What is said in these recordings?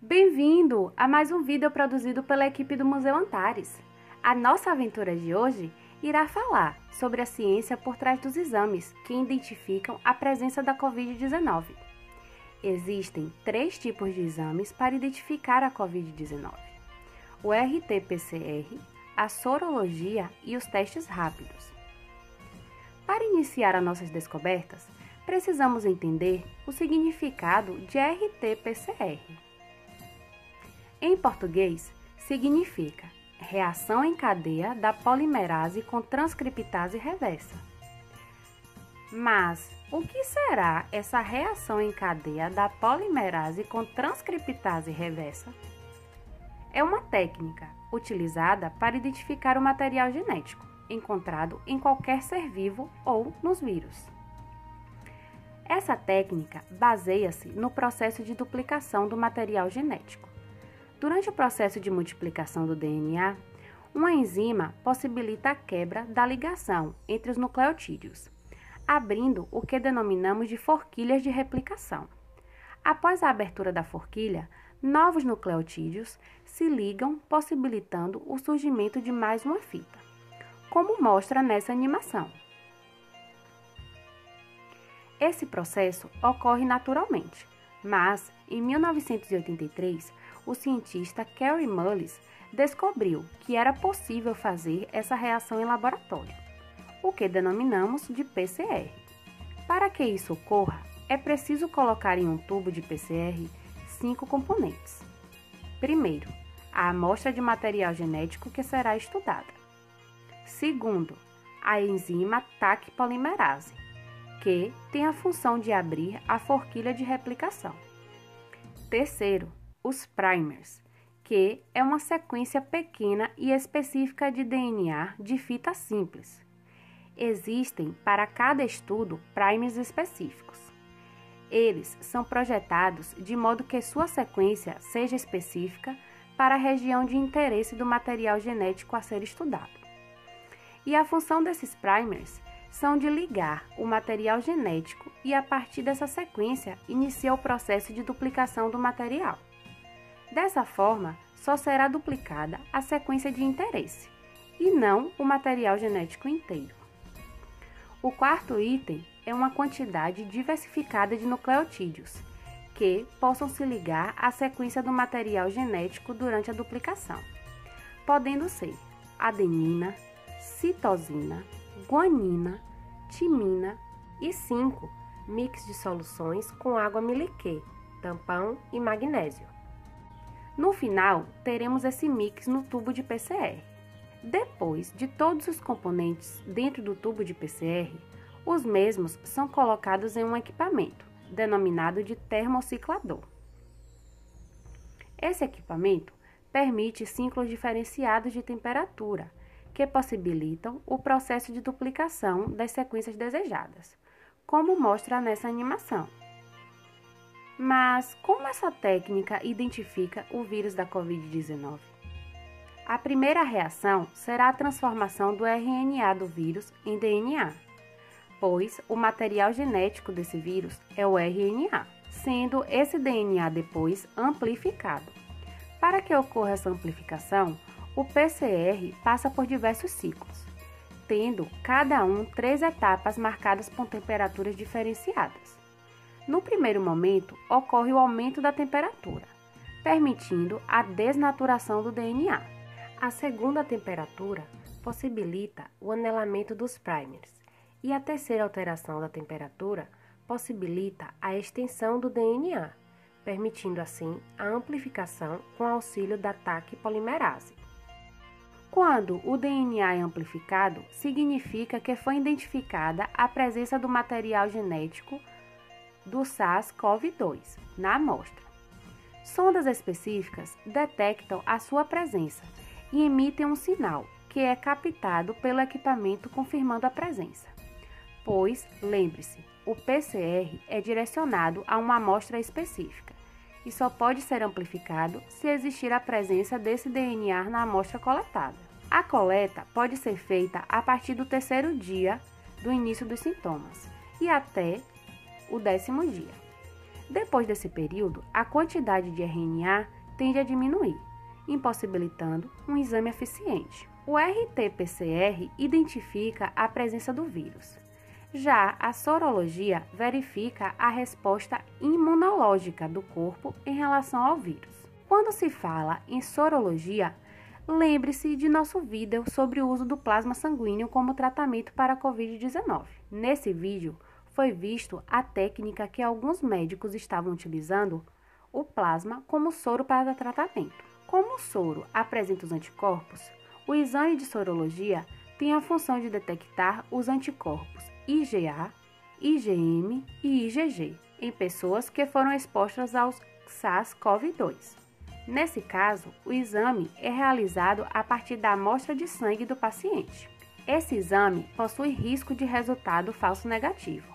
Bem-vindo a mais um vídeo produzido pela equipe do Museu Antares. A nossa aventura de hoje irá falar sobre a ciência por trás dos exames que identificam a presença da Covid-19. Existem 3 tipos de exames para identificar a Covid-19: o RT-PCR, a sorologia e os testes rápidos. Para iniciar as nossas descobertas, precisamos entender o significado de RT-PCR. Em português, significa reação em cadeia da polimerase com transcriptase reversa. Mas o que será essa reação em cadeia da polimerase com transcriptase reversa? É uma técnica utilizada para identificar o material genético encontrado em qualquer ser vivo ou nos vírus. Essa técnica baseia-se no processo de duplicação do material genético. Durante o processo de multiplicação do DNA, uma enzima possibilita a quebra da ligação entre os nucleotídeos, abrindo o que denominamos de forquilhas de replicação. Após a abertura da forquilha, novos nucleotídeos se ligam, possibilitando o surgimento de mais uma fita, como mostra nessa animação. Esse processo ocorre naturalmente, mas, em 1983, o cientista Kary Mullis descobriu que era possível fazer essa reação em laboratório, o que denominamos de PCR. Para que isso ocorra, é preciso colocar em um tubo de PCR 5 componentes. Primeiro, a amostra de material genético que será estudada. Segundo, a enzima Taq polimerase, que tem a função de abrir a forquilha de replicação. Terceiro, os primers, que é uma sequência pequena e específica de DNA de fita simples. Existem para cada estudo primers específicos. Eles são projetados de modo que sua sequência seja específica para a região de interesse do material genético a ser estudado. E a função desses primers são de ligar o material genético e, a partir dessa sequência, inicia o processo de duplicação do material. Dessa forma, só será duplicada a sequência de interesse, e não o material genético inteiro. O quarto item é uma quantidade diversificada de nucleotídeos, que possam se ligar à sequência do material genético durante a duplicação, podendo ser adenina, citosina, guanina, timina e 5 mix de soluções com água miliquê, tampão e magnésio. No final, teremos esse mix no tubo de PCR. Depois de todos os componentes dentro do tubo de PCR, os mesmos são colocados em um equipamento, denominado de termociclador. Esse equipamento permite ciclos diferenciados de temperatura, que possibilitam o processo de duplicação das sequências desejadas, como mostra nessa animação. Mas como essa técnica identifica o vírus da Covid-19? A primeira reação será a transformação do RNA do vírus em DNA, pois o material genético desse vírus é o RNA, sendo esse DNA depois amplificado. Para que ocorra essa amplificação, o PCR passa por diversos ciclos, tendo cada um 3 etapas marcadas por temperaturas diferenciadas. No primeiro momento, ocorre o aumento da temperatura, permitindo a desnaturação do DNA. A segunda temperatura possibilita o anelamento dos primers, e a terceira alteração da temperatura possibilita a extensão do DNA, permitindo assim a amplificação com auxílio da Taq polimerase. Quando o DNA é amplificado, significa que foi identificada a presença do material genético do SARS-CoV-2 na amostra. Sondas específicas detectam a sua presença e emitem um sinal, que é captado pelo equipamento confirmando a presença. Pois, lembre-se, o PCR é direcionado a uma amostra específica e só pode ser amplificado se existir a presença desse DNA na amostra coletada. A coleta pode ser feita a partir do 3º dia do início dos sintomas e até o 10º dia. Depois desse período, a quantidade de RNA tende a diminuir, impossibilitando um exame eficiente. O RT-PCR identifica a presença do vírus. Já a sorologia verifica a resposta imunológica do corpo em relação ao vírus. Quando se fala em sorologia, lembre-se de nosso vídeo sobre o uso do plasma sanguíneo como tratamento para a Covid-19. Nesse vídeo, foi visto a técnica que alguns médicos estavam utilizando, o plasma, como soro para tratamento. Como o soro apresenta os anticorpos, o exame de sorologia tem a função de detectar os anticorpos IgA, IgM e IgG em pessoas que foram expostas ao SARS-CoV-2. Nesse caso, o exame é realizado a partir da amostra de sangue do paciente. Esse exame possui risco de resultado falso negativo,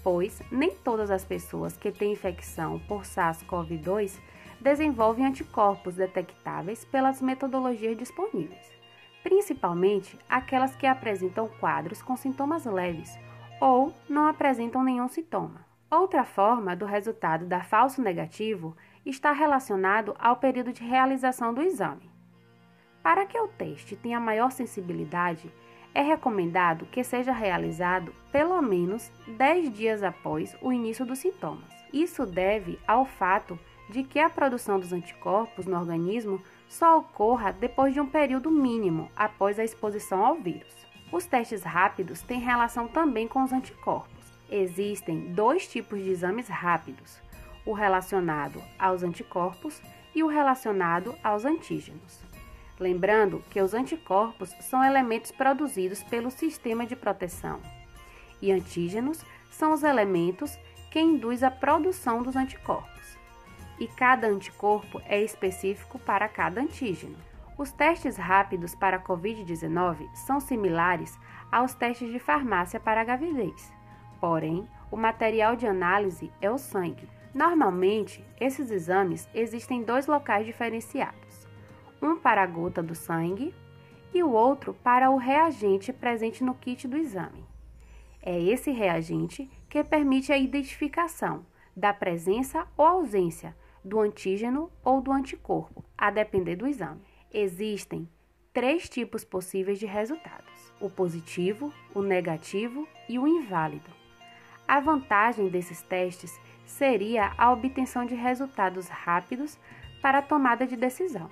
pois nem todas as pessoas que têm infecção por SARS-CoV-2 desenvolvem anticorpos detectáveis pelas metodologias disponíveis, principalmente aquelas que apresentam quadros com sintomas leves ou não apresentam nenhum sintoma. Outra forma do resultado dar falso negativo está relacionado ao período de realização do exame. Para que o teste tenha maior sensibilidade, é recomendado que seja realizado pelo menos 10 dias após o início dos sintomas. Isso deve ao fato de que a produção dos anticorpos no organismo só ocorra depois de um período mínimo após a exposição ao vírus. Os testes rápidos têm relação também com os anticorpos. Existem dois tipos de exames rápidos: o relacionado aos anticorpos e o relacionado aos antígenos. Lembrando que os anticorpos são elementos produzidos pelo sistema de proteção e antígenos são os elementos que induzem a produção dos anticorpos. E cada anticorpo é específico para cada antígeno. Os testes rápidos para a Covid-19 são similares aos testes de farmácia para a gravidez, porém, o material de análise é o sangue. Normalmente, esses exames existem em dois locais diferenciados, um para a gota do sangue e o outro para o reagente presente no kit do exame. É esse reagente que permite a identificação da presença ou ausência do antígeno ou do anticorpo, a depender do exame. Existem 3 tipos possíveis de resultados: o positivo, o negativo e o inválido. A vantagem desses testes seria a obtenção de resultados rápidos para a tomada de decisão.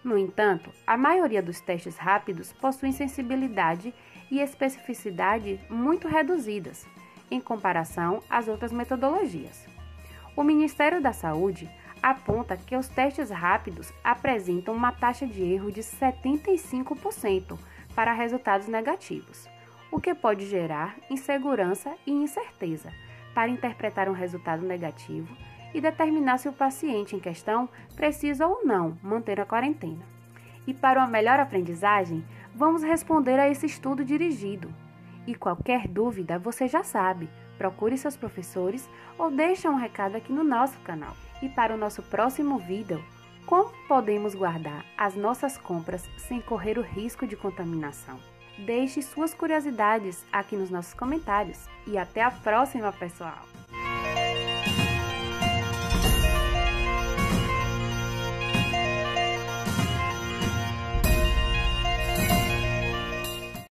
No entanto, a maioria dos testes rápidos possuem sensibilidade e especificidade muito reduzidas, em comparação às outras metodologias. O Ministério da Saúde aponta que os testes rápidos apresentam uma taxa de erro de 75% para resultados negativos, o que pode gerar insegurança e incerteza para interpretar um resultado negativo e determinar se o paciente em questão precisa ou não manter a quarentena. E para uma melhor aprendizagem, vamos responder a esse estudo dirigido. E qualquer dúvida, você já sabe, procure seus professores ou deixe um recado aqui no nosso canal. E para o nosso próximo vídeo, como podemos guardar as nossas compras sem correr o risco de contaminação? Deixe suas curiosidades aqui nos nossos comentários e até a próxima, pessoal!